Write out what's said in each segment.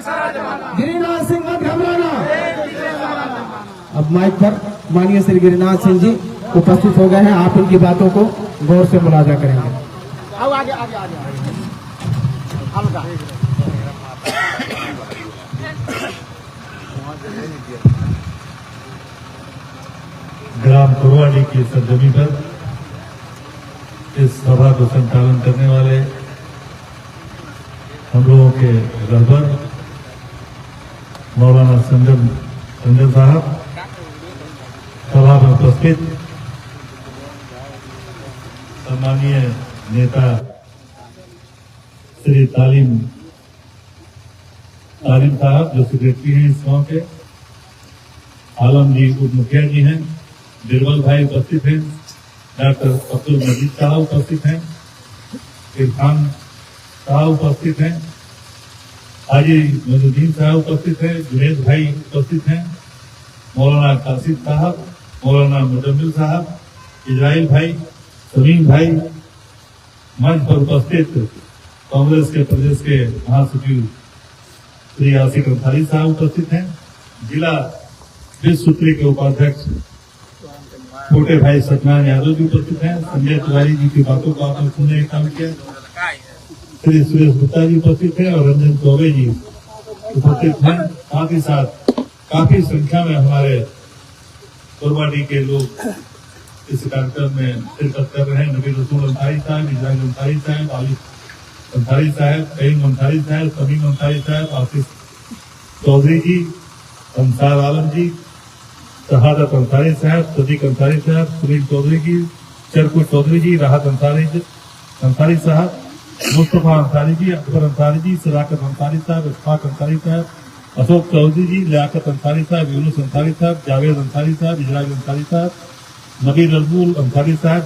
गिरिनाथ सिंह मत घबराना। अब माइक पर माननीय श्री गिरिनाथ सिंह जी उपस्थित हो गए हैं। आप उनकी बातों को गौर से मुलाजा करेंगे। आगे आगे आगे हल्का। ग्राम कोरवाडी की सरजमी पर इस सभा को संचालन करने वाले हम लोगों के रहबर मौलाना संजय साहब, सभा में उपस्थित सम्मानीय नेता श्री तालिम साहब जो सेक्रेटरी हैं इस गांव के, आलम जी उप मुखिया जी हैं, बिरबल भाई उपस्थित हैं, डॉक्टर अब्दुल मजीद साहब उपस्थित हैं, इरफान साहब उपस्थित हैं, हाजी मजुद्दीन साहब उपस्थित हैं, जुनेद भाई उपस्थित हैं, मौलाना कासिद साहब, मौलाना मुजम्मिल साहब, इजराइल भाई, समीम भाई, मंच पर उपस्थित कांग्रेस के प्रदेश के महासचिव श्री आसिफ अंसारी साहब उपस्थित हैं, जिला विश्व सूत्री के उपाध्यक्ष छोटे भाई सत्यनारायण यादव जी उपस्थित हैं, संजय तिवारी जी की बातों को आपने सुनने का काम किया, श्री सुरेश गुप्ता जी उपस्थित हैं और रंजन चौबे जी उपस्थित हैं। साथ ही साथ काफी संख्या में हमारे कोरवाडी के लोग इस कार्यक्रम में शिरकत कर रहे हैं। नबी रसूल अंसारी साहब, इजराइल अंसारी साहब, आलिफ अंसारी साहब, कईम अंसारी साहब, समीम अंसारी साहब, आसिफ चौधरी जी, अंसार आलम जी, शहादत अंसारी साहब, सदीक अंसारी साहब, सुनील चौधरी जी, चरकू चौधरी जी, राहत अंसारी साहब, मुस्तफा अंसारी जी, अकबर अंसारी जी, सदाकत अंसारी साहब, इस्फाक अंसारी साहब, अशोक चौधरी जी, लियाकत अंसारी साहब, यूनुस अंसारी साहब, जावेद अंसारी साहब, इजराइल अंसारी साहब, नबी रसूल अंसारी साहब,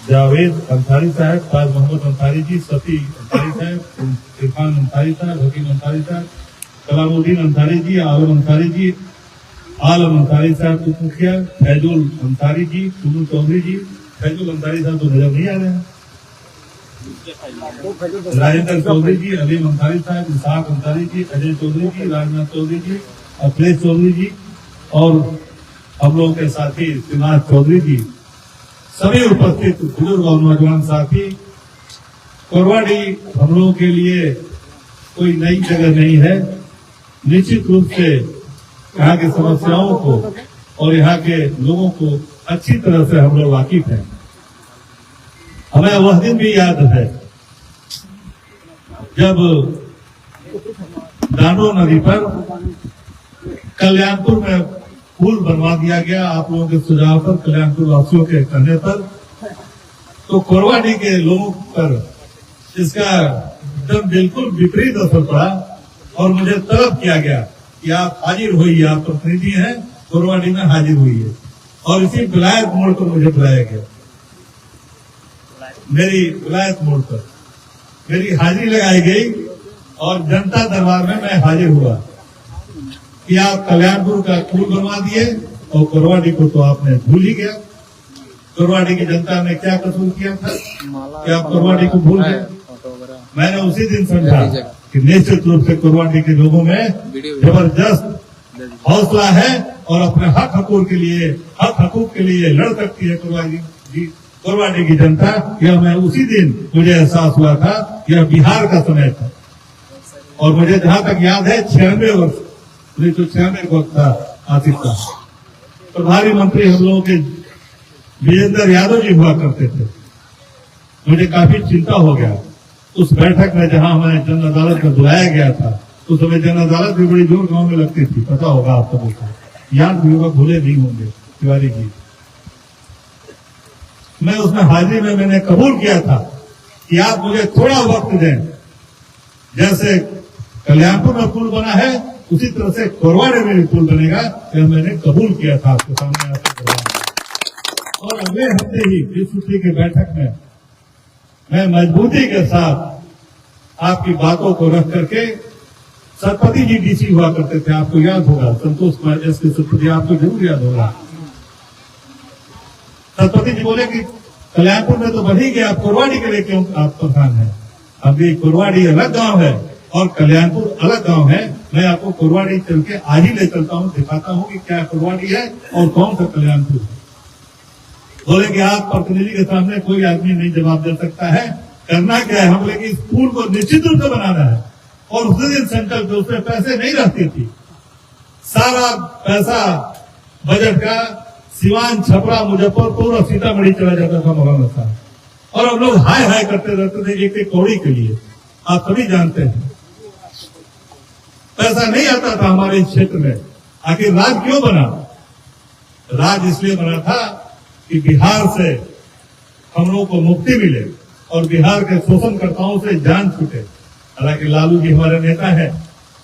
जावेद अंसारी साहब, फाज मोहम्मद अंसारी जी, सफी अंसारी साहब, इरफान अंसारी साहब, हकीम अंसारी साहब, कलामुद्दीन अंसारी जी, आलम अंसारी जी, आलम अंसारी साहब उप मुखिया, फैजुल अंसारी जी, सुनू चौधरी जी, फैजुल अंसारी साहब तो नजर नहीं आ रहे हैं, राजेंद्र चौधरी जी, अलीम अंसारी साहब, इसाक अंसारी जी, अजय चौधरी जी, राजनाथ चौधरी जी, अखिलेश चौधरी जी और हम लोगों के साथी श्रीनाथ चौधरी जी, सभी उपस्थित बुजुर्ग और नौजवान साथी। कोरवाडी हम लोगों के लिए कोई नई जगह नहीं है। निश्चित रूप से यहाँ की समस्याओं को और यहाँ के लोगों को अच्छी तरह से हम लोग वाकिफ हैं। हमें वह दिन भी याद है जब दानो नदी पर कल्याणपुर में पुल बनवा दिया गया आप लोगों के सुझाव पर, कल्याणपुर वासियों के कहने पर, तो कोरवाडी के लोगों पर इसका एकदम बिल्कुल विपरीत असर पड़ा और मुझे तलब किया गया कि आप हाजिर होइए, आप प्रतिनिधि हैं, कोरवाडी में हाजिर हुई और इसी विलायत मोड़ पर मुझे बुलाया गया। मेरी विलायत मोड़ पर मेरी हाजिरी लगाई गई और जनता दरबार में मैं हाजिर हुआ कि आप कल्याणपुर का पुल बनवा दिए और कोरवाडी को तो आपने भूल ही गया। कोरवाडी की जनता ने क्या कसूर किया था कि आप कोरवाडी को भूल गए। मैंने उसी दिन समझा कि निश्चित रूप से कोरवाडी के लोगों में जबरदस्त हौसला है और अपने हक हकूक के लिए लड़ सकती है कोरवाडी की जनता। यह मैं उसी दिन मुझे एहसास हुआ था, यह बिहार का समय था और मुझे जहां तक याद है 96 वर्ष 1996 वक्त था आसिफ का प्रभारी मंत्री हम लोगों के विजेंद्र यादव जी हुआ करते थे। मुझे काफी चिंता हो गया उस बैठक में जहां हमें जन अदालत में बुलाया गया था। उस समय जन अदालत भी बड़ी जोर गांव में लगती थी, पता होगा आप सबको को, याद भी होगा, भूले नहीं होंगे तिवारी जी। मैं उसमें हाजिरी में मैंने कबूल किया था कि आप मुझे थोड़ा वक्त दें, जैसे कल्याणपुर में पुल बना है उसी तरह से कोरवाडी में भी पुल बनेगा। यह मैंने कबूल किया था आपके सामने और अगले हफ्ते ही विश्व की बैठक में मैं मजबूती के साथ आपकी बातों को रख करके, सतपति जी डीसी हुआ करते थे, आपको याद होगा, संतोष कुमार एस के सतपति, आपको जरूर याद होगा। सतपति जी बोले कि कल्याणपुर में तो बन ही गया, आप कोरवाडी के लिए क्यों आप प्रधान है? अभी कोरवाडी अलग गांव है और कल्याणपुर अलग गांव है। मैं आपको कुरवाड़ी चल के आज ही ले चलता हूँ, दिखाता हूँ कि क्या कुरवाड़ी है और कौन सा कल्याणपुर है। बोले कि आप प्रतिनिधि के सामने कोई आदमी नहीं जवाब दे सकता है, करना क्या है। हम बोले कि इस पुल को निश्चित रूप से बनाना है। और उस दिन संकल्प उसमें पैसे नहीं रहती थी, सारा पैसा बजट का सिवान, छपरा, मुजफ्फरपुर और सीतामढ़ी चला जाता था मौलाना साहब। और हम लोग हाय हाय करते रहते थे एक एक कौड़ी के लिए। आप सभी जानते हैं पैसा नहीं आता था हमारे इस क्षेत्र में। आखिर राज क्यों बना? राज इसलिए बना था कि बिहार से हम लोगों को मुक्ति मिले और बिहार के शोषणकर्ताओं से जान छूटे। हालांकि लालू जी हमारे नेता हैं,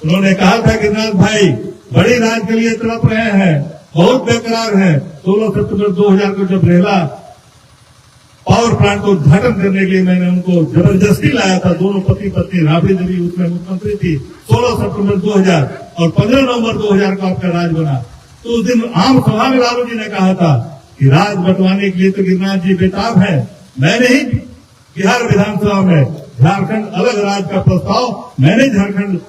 उन्होंने कहा था कि नाथ भाई बड़ी राज के लिए तड़प रहे हैं, बहुत बेकरार है। 16 सितंबर 2000 को जब रेला पावर प्लांट को उद्घाटन करने के लिए मैंने उनको जबरदस्ती लाया था। दोनों पति पत्नी, राबड़ी देवी उसमें मुख्यमंत्री थी। 16 सितंबर 2000 और 15 नवंबर 2000 को आपका राज बना। तो उस दिन आम सभा में लालू जी ने कहा था कि राज बंटवाने के लिए तो गिरिराज जी बेताब है। मैंने ही बिहार विधानसभा में झारखंड अलग राज का प्रस्ताव, मैंने झारखंड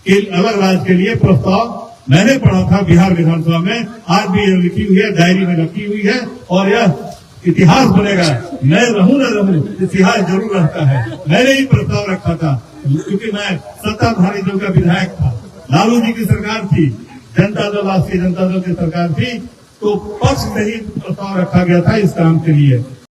के अलग राज के लिए प्रस्ताव मैंने पढ़ा था बिहार विधानसभा में। आज भी ये लिखी हुई है, डायरी में रखी हुई है और यह इतिहास बनेगा। मैं रहूं न रहूं, इतिहास जरूर रहता है। मैंने ही प्रस्ताव रखा था क्योंकि मैं सत्ताधारी दल का विधायक था। लालू जी की सरकार थी, जनता दल, राष्ट्रीय जनता दल की सरकार थी, तो पक्ष से ही प्रस्ताव रखा गया था इस काम के लिए।